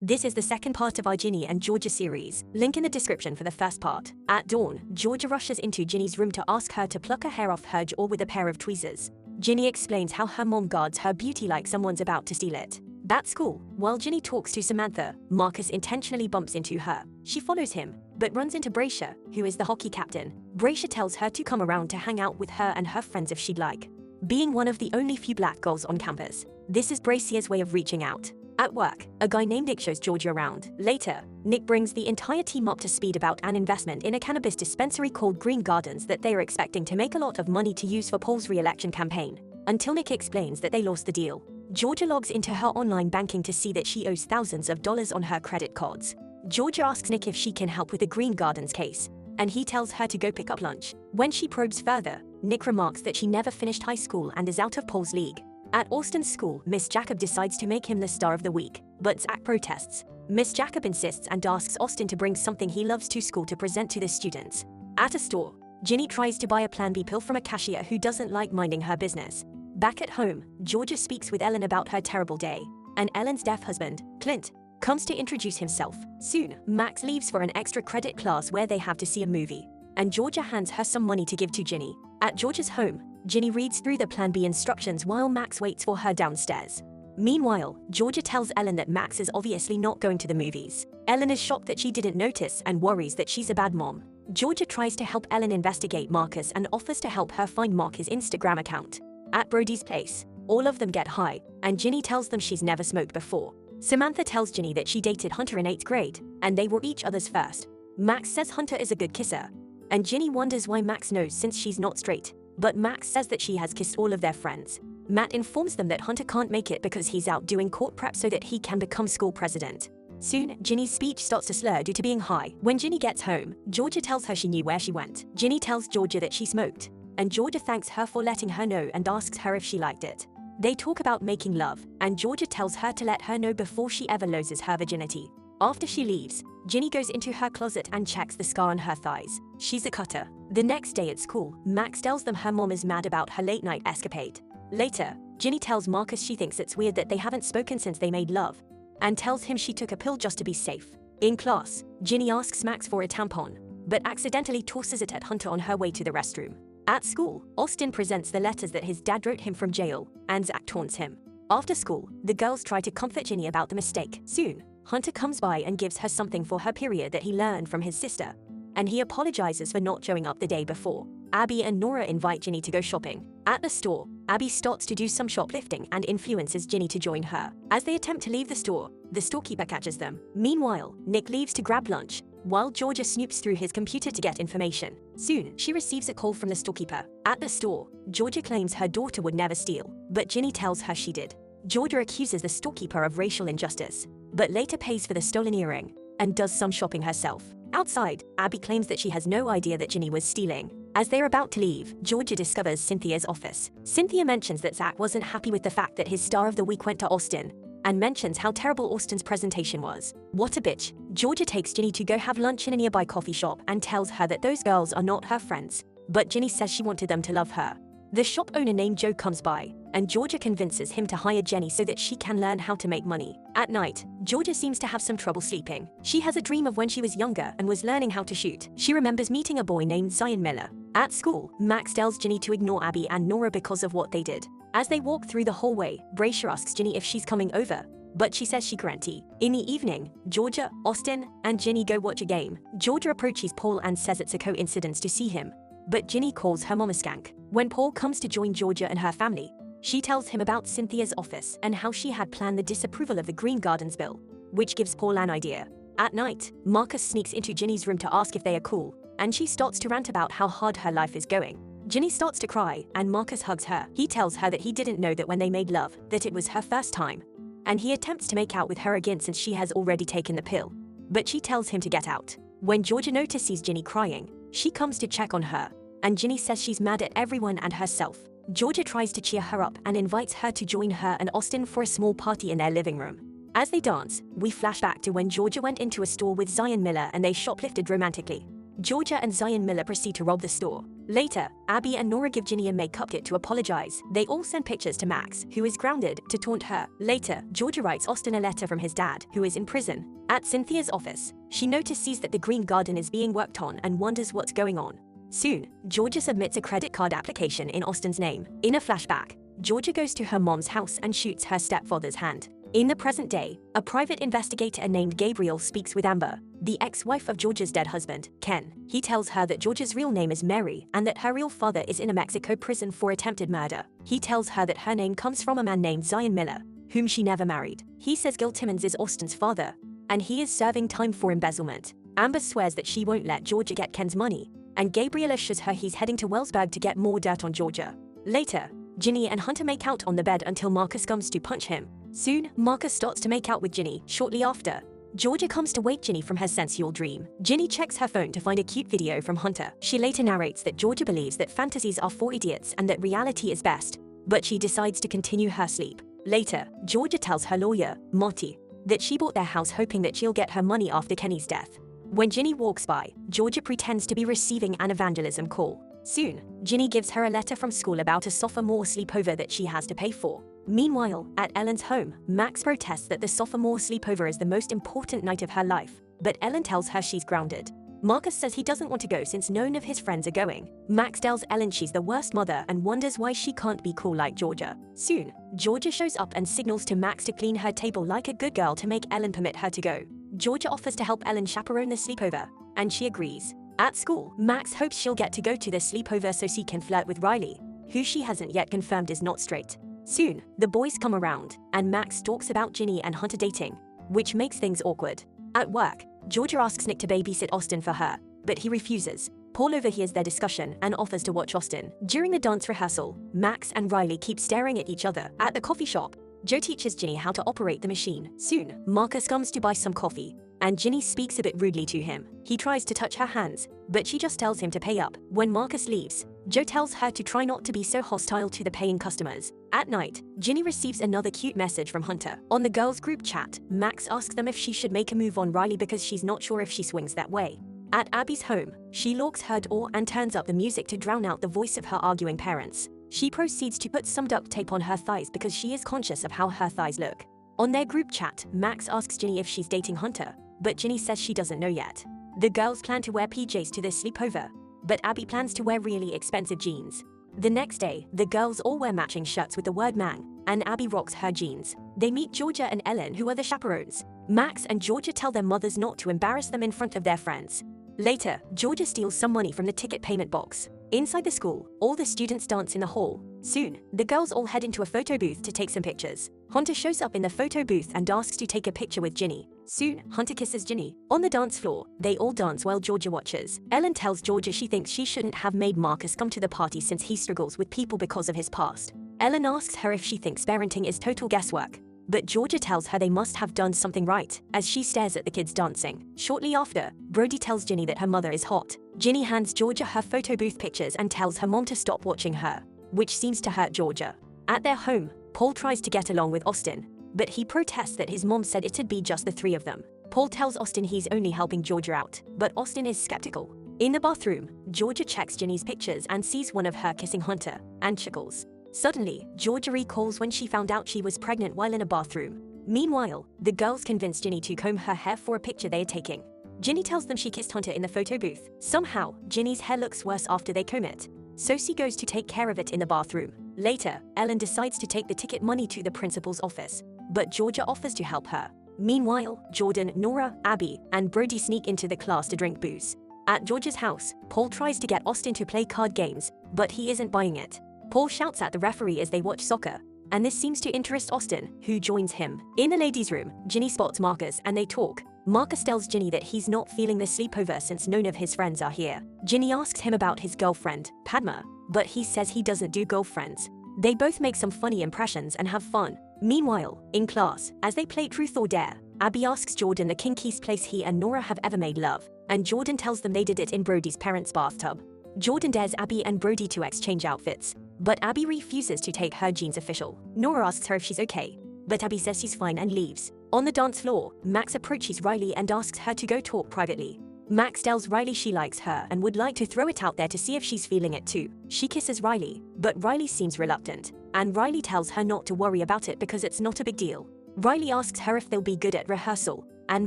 This is the second part of our Ginny and Georgia series, link in the description for the first part. At dawn, Georgia rushes into Ginny's room to ask her to pluck her hair off her jaw with a pair of tweezers. Ginny explains how her mom guards her beauty like someone's about to steal it. At school, while Ginny talks to Samantha, Marcus intentionally bumps into her. She follows him, but runs into Brasher, who is the hockey captain. Brasher tells her to come around to hang out with her and her friends if she'd like. Being one of the only few black girls on campus, this is Bracier's way of reaching out. At work, a guy named Nick shows Georgia around. Later, Nick brings the entire team up to speed about an investment in a cannabis dispensary called Green Gardens that they are expecting to make a lot of money to use for Paul's re-election campaign, until Nick explains that they lost the deal. Georgia logs into her online banking to see that she owes thousands of dollars on her credit cards. Georgia asks Nick if she can help with the Green Gardens case, and he tells her to go pick up lunch. When she probes further, Nick remarks that she never finished high school and is out of Paul's league. At Austin's school, Miss Jacob decides to make him the star of the week, but Zach protests. Miss Jacob insists and asks Austin to bring something he loves to school to present to the students. At a store, Ginny tries to buy a Plan B pill from a cashier who doesn't like minding her business. Back at home, Georgia speaks with Ellen about her terrible day, and Ellen's deaf husband, Clint, comes to introduce himself. Soon, Max leaves for an extra credit class where they have to see a movie, and Georgia hands her some money to give to Ginny. At Georgia's home, Ginny reads through the Plan B instructions while Max waits for her downstairs. Meanwhile, Georgia tells Ellen that Max is obviously not going to the movies. Ellen is shocked that she didn't notice and worries that she's a bad mom. Georgia tries to help Ellen investigate Marcus and offers to help her find Marcus' Instagram account. At Brody's place, all of them get high, and Ginny tells them she's never smoked before. Samantha tells Ginny that she dated Hunter in 8th grade, and they were each other's first. Max says Hunter is a good kisser, and Ginny wonders why Max knows since she's not straight, but Max says that she has kissed all of their friends. Matt informs them that Hunter can't make it because he's out doing court prep so that he can become school president. Soon, Ginny's speech starts to slur due to being high. When Ginny gets home, Georgia tells her she knew where she went. Ginny tells Georgia that she smoked, and Georgia thanks her for letting her know and asks her if she liked it. They talk about making love, and Georgia tells her to let her know before she ever loses her virginity. After she leaves, Ginny goes into her closet and checks the scar on her thighs. She's a cutter. The next day at school, Max tells them her mom is mad about her late-night escapade. Later, Ginny tells Marcus she thinks it's weird that they haven't spoken since they made love, and tells him she took a pill just to be safe. In class, Ginny asks Max for a tampon, but accidentally tosses it at Hunter on her way to the restroom. At school, Austin presents the letters that his dad wrote him from jail, and Zach taunts him. After school, the girls try to comfort Ginny about the mistake. Soon, Hunter comes by and gives her something for her period that he learned from his sister, and he apologizes for not showing up the day before. Abby and Nora invite Ginny to go shopping. At the store, Abby starts to do some shoplifting and influences Ginny to join her. As they attempt to leave the storekeeper catches them. Meanwhile, Nick leaves to grab lunch, while Georgia snoops through his computer to get information. Soon, she receives a call from the storekeeper. At the store, Georgia claims her daughter would never steal, but Ginny tells her she did. Georgia accuses the storekeeper of racial injustice, but later pays for the stolen earring and does some shopping herself. Outside, Abby claims that she has no idea that Ginny was stealing. As they're about to leave, Georgia discovers Cynthia's office. Cynthia mentions that Zach wasn't happy with the fact that his star of the week went to Austin, and mentions how terrible Austin's presentation was. What a bitch. Georgia takes Ginny to go have lunch in a nearby coffee shop and tells her that those girls are not her friends, but Ginny says she wanted them to love her. The shop owner named Joe comes by, and Georgia convinces him to hire Jenny so that she can learn how to make money. At night, Georgia seems to have some trouble sleeping. She has a dream of when she was younger and was learning how to shoot. She remembers meeting a boy named Ginny Miller. At school, Max tells Ginny to ignore Abby and Nora because of what they did. As they walk through the hallway, Brasher asks Ginny if she's coming over, but she says she can't. In the evening, Georgia, Austin, and Ginny go watch a game. Georgia approaches Paul and says it's a coincidence to see him, but Ginny calls her mom a skank. When Paul comes to join Georgia and her family, she tells him about Cynthia's office and how she had planned the disapproval of the Green Gardens bill, which gives Paul an idea. At night, Marcus sneaks into Ginny's room to ask if they are cool, and she starts to rant about how hard her life is going. Ginny starts to cry, and Marcus hugs her. He tells her that he didn't know that when they made love, that it was her first time, and he attempts to make out with her again since she has already taken the pill, but she tells him to get out. When Georgia notices Ginny crying, she comes to check on her, and Ginny says she's mad at everyone and herself. Georgia tries to cheer her up and invites her to join her and Austin for a small party in their living room. As they dance, we flash back to when Georgia went into a store with Ginny Miller and they shoplifted romantically. Georgia and Ginny Miller proceed to rob the store, Later, Abby and Nora give Ginny a makeup kit to apologize. They all send pictures to Max, who is grounded, to taunt her. Later, Georgia writes Austin a letter from his dad, who is in prison. At Cynthia's office, she notices that the green garden is being worked on and wonders what's going on. Soon, Georgia submits a credit card application in Austin's name. In a flashback, Georgia goes to her mom's house and shoots her stepfather's hand. In the present day, a private investigator named Gabriel speaks with Amber, the ex-wife of Georgia's dead husband, Ken. He tells her that Georgia's real name is Mary and that her real father is in a Mexico prison for attempted murder. He tells her that her name comes from a man named Ginny Miller, whom she never married. He says Gil Timmons is Austin's father, and he is serving time for embezzlement. Amber swears that she won't let Georgia get Ken's money, and Gabriel assures her he's heading to Wellsburg to get more dirt on Georgia. Later, Ginny and Hunter make out on the bed until Marcus comes to punch him. Soon, Marcus starts to make out with Ginny. Shortly after, Georgia comes to wake Ginny from her sensual dream. Ginny checks her phone to find a cute video from Hunter. She later narrates that Georgia believes that fantasies are for idiots and that reality is best, but she decides to continue her sleep. Later, Georgia tells her lawyer, Marty, that she bought their house hoping that she'll get her money after Kenny's death. When Ginny walks by, Georgia pretends to be receiving an evangelism call. Soon, Ginny gives her a letter from school about a sophomore sleepover that she has to pay for. Meanwhile, at Ellen's home, Max protests that the sophomore sleepover is the most important night of her life, but Ellen tells her she's grounded. Marcus says he doesn't want to go since none of his friends are going. Max tells Ellen she's the worst mother and wonders why she can't be cool like Georgia. Soon, Georgia shows up and signals to Max to clean her table like a good girl to make Ellen permit her to go. Georgia offers to help Ellen chaperone the sleepover, and she agrees. At school, Max hopes she'll get to go to the sleepover so she can flirt with Riley, who she hasn't yet confirmed is not straight. Soon, the boys come around, and Max talks about Ginny and Hunter dating, which makes things awkward. At work, Georgia asks Nick to babysit Austin for her, but he refuses. Paul overhears their discussion and offers to watch Austin. During the dance rehearsal, Max and Riley keep staring at each other. At the coffee shop, Joe teaches Ginny how to operate the machine. Soon, Marcus comes to buy some coffee, and Ginny speaks a bit rudely to him. He tries to touch her hands, but she just tells him to pay up. When Marcus leaves, Joe tells her to try not to be so hostile to the paying customers. At night, Ginny receives another cute message from Hunter. On the girls' group chat, Max asks them if she should make a move on Riley because she's not sure if she swings that way. At Abby's home, she locks her door and turns up the music to drown out the voice of her arguing parents. She proceeds to put some duct tape on her thighs because she is conscious of how her thighs look. On their group chat, Max asks Ginny if she's dating Hunter, but Ginny says she doesn't know yet. The girls plan to wear PJs to this sleepover, but Abby plans to wear really expensive jeans. The next day, the girls all wear matching shirts with the word "mang," and Abby rocks her jeans. They meet Georgia and Ellen, who are the chaperones. Max and Georgia tell their mothers not to embarrass them in front of their friends. Later, Georgia steals some money from the ticket payment box. Inside the school, all the students dance in the hall. Soon, the girls all head into a photo booth to take some pictures. Hunter shows up in the photo booth and asks to take a picture with Ginny. Soon, Hunter kisses Ginny. On the dance floor, they all dance while Georgia watches. Ellen tells Georgia she thinks she shouldn't have made Marcus come to the party since he struggles with people because of his past. Ellen asks her if she thinks parenting is total guesswork, but Georgia tells her they must have done something right, as she stares at the kids dancing. Shortly after, Brody tells Ginny that her mother is hot. Ginny hands Georgia her photo booth pictures and tells her mom to stop watching her, which seems to hurt Georgia. At their home, Paul tries to get along with Austin, but he protests that his mom said it'd be just the three of them. Paul tells Austin he's only helping Georgia out, but Austin is skeptical. In the bathroom, Georgia checks Ginny's pictures and sees one of her kissing Hunter, and chuckles. Suddenly, Georgia recalls when she found out she was pregnant while in a bathroom. Meanwhile, the girls convince Ginny to comb her hair for a picture they are taking. Ginny tells them she kissed Hunter in the photo booth. Somehow, Ginny's hair looks worse after they comb it, so she goes to take care of it in the bathroom. Later, Ellen decides to take the ticket money to the principal's office, but Georgia offers to help her. Meanwhile, Jordan, Nora, Abby, and Brody sneak into the class to drink booze. At Georgia's house, Paul tries to get Austin to play card games, but he isn't buying it. Paul shouts at the referee as they watch soccer, and this seems to interest Austin, who joins him. In the ladies' room, Ginny spots Marcus and they talk. Marcus tells Ginny that he's not feeling the sleepover since none of his friends are here. Ginny asks him about his girlfriend, Padma, but he says he doesn't do girlfriends. They both make some funny impressions and have fun. Meanwhile, in class, as they play Truth or Dare, Abby asks Jordan the kinkiest place he and Nora have ever made love, and Jordan tells them they did it in Brody's parents' bathtub. Jordan dares Abby and Brody to exchange outfits, but Abby refuses to take her jeans official. Nora asks her if she's okay, but Abby says she's fine and leaves. On the dance floor, Max approaches Riley and asks her to go talk privately. Max tells Riley she likes her and would like to throw it out there to see if she's feeling it too. She kisses Riley, but Riley seems reluctant, and Riley tells her not to worry about it because it's not a big deal. Riley asks her if they'll be good at rehearsal, and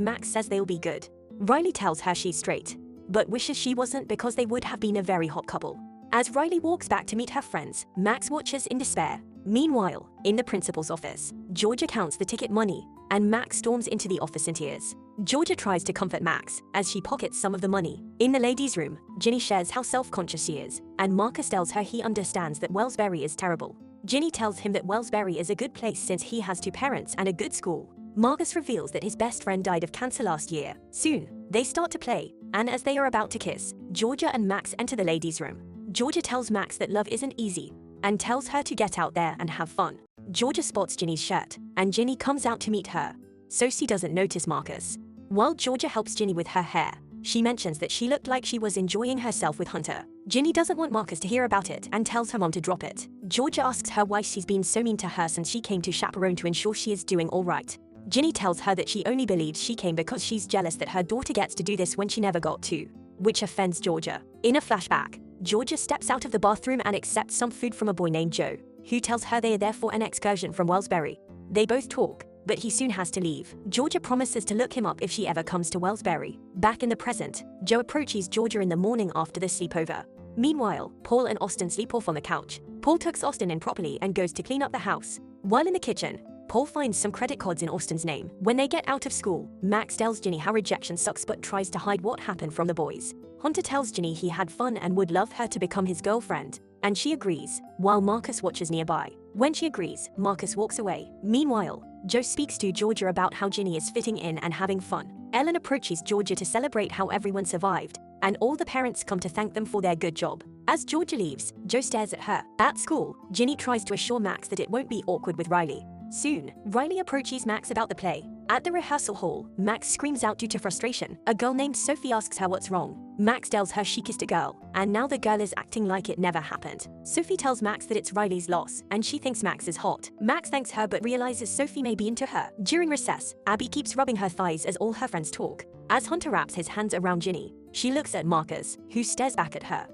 Max says they'll be good. Riley tells her she's straight, but wishes she wasn't because they would have been a very hot couple. As Riley walks back to meet her friends, Max watches in despair. Meanwhile, in the principal's office, Georgia counts the ticket money, and Max storms into the office in tears. Georgia tries to comfort Max as she pockets some of the money. In the ladies' room, Ginny shares how self-conscious she is, and Marcus tells her he understands that Wellsbury is terrible. Ginny tells him that Wellsbury is a good place since he has 2 parents and a good school. Marcus reveals that his best friend died of cancer last year. Soon, they start to play, and as they are about to kiss, Georgia and Max enter the ladies' room. Georgia tells Max that love isn't easy, and tells her to get out there and have fun. Georgia spots Ginny's shirt, and Ginny comes out to meet her. Sophie doesn't notice Marcus. While Georgia helps Ginny with her hair, she mentions that she looked like she was enjoying herself with Hunter. Ginny doesn't want Marcus to hear about it and tells her mom to drop it. Georgia asks her why she's been so mean to her since she came to chaperone to ensure she is doing all right. Ginny tells her that she only believes she came because she's jealous that her daughter gets to do this when she never got to, which offends Georgia. In a flashback, Georgia steps out of the bathroom and accepts some food from a boy named Joe, who tells her they are there for an excursion from Wellsbury. They both talk, but he soon has to leave. Georgia promises to look him up if she ever comes to Wellsbury. Back in the present, Joe approaches Georgia in the morning after the sleepover. Meanwhile, Paul and Austin sleep off on the couch. Paul tucks Austin in properly and goes to clean up the house. While in the kitchen, Paul finds some credit cards in Austin's name. When they get out of school, Max tells Ginny how rejection sucks but tries to hide what happened from the boys. Hunter tells Ginny he had fun and would love her to become his girlfriend, and she agrees, while Marcus watches nearby. When she agrees, Marcus walks away. Meanwhile, Joe speaks to Georgia about how Ginny is fitting in and having fun. Ellen approaches Georgia to celebrate how everyone survived, and all the parents come to thank them for their good job. As Georgia leaves, Joe stares at her. At school, Ginny tries to assure Max that it won't be awkward with Riley. Soon, Riley approaches Max about the play. At the rehearsal hall, Max screams out due to frustration. A girl named Sophie asks her what's wrong. Max tells her she kissed a girl, and now the girl is acting like it never happened. Sophie tells Max that it's Riley's loss, and she thinks Max is hot. Max thanks her but realizes Sophie may be into her. During recess, Abby keeps rubbing her thighs as all her friends talk. As Hunter wraps his hands around Ginny, she looks at Marcus, who stares back at her.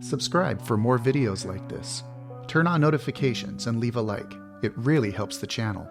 Subscribe for more videos like this. Turn on notifications and leave a like. It really helps the channel.